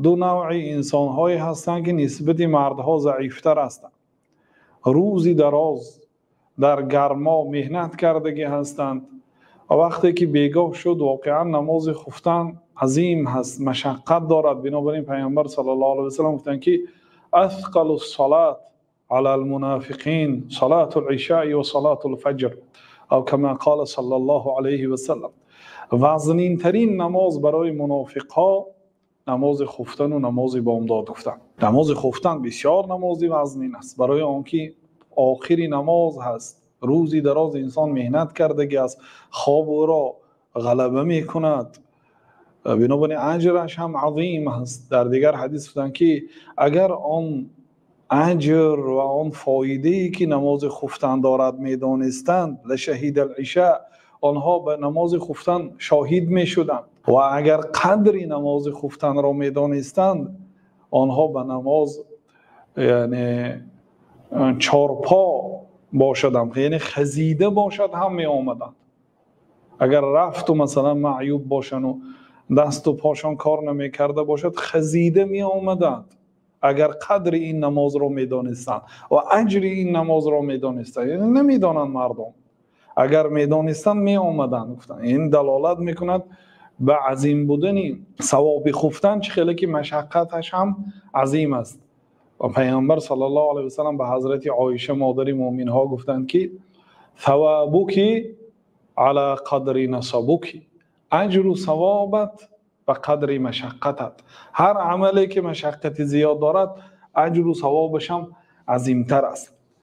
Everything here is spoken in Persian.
دو نوع انسان هایی هستند که نسبت مردها ضعیفتر هستند. روزی دراز در گرما مهنت کردگی هستند و وقتی که بیگاه شد واقعا نماز خفتن عظیم هست، مشقت دارد. بنابراین پیامبر صلی الله علیه و سلم گفتند که اثقل الصلاه علی المنافقین صلاه العشاء و صلاه الفجر او کما قال صلی الله علیه و سلم. وزنین ترین نماز برای منافق ها نماز خفتن و نماز بامداد گفتن. نماز خفتن بسیار نمازی وزنین است، برای آنکه آخری نماز هست. روزی دراز انسان مهنت کردگی است، خواب او را غلبه می کند، بنابراین اجرش هم عظیم است. در دیگر حدیث گفتند که اگر آن اجر و آن فایده‌ای که نماز خفتن دارد میدانستند لشهید العشاء، آنها به نماز خفتن شاهد می شدند. و اگر قدری نماز خفتن را میدانستند آنها به نماز یعنی چارپا باشدند، یعنی خزیده باشد هم می آمدند. اگر رفت و مثلا معیوب باشن و دست و پاشان کار نمی کرده باشد خزیده می آمدند اگر قدر این نماز را می دانستند و اجر این نماز را می دانستند. یعنی نمی دانند مردم، اگر می دانستند می آمدند. گفتن این دلالت می کند به عظیم بودن ثواب خفتن، چه خیلی که مشقتش هم عظیم است. و پیامبر صلی الله علیه و سلم به حضرت عایشه مادر مومنین ها گفتند که ثوابک علی قدر نسبک، اجر و ثوابت به قدر مشقتت. هر عملی که مشقت زیاد دارد اجر و ثوابش هم عظیمتر است.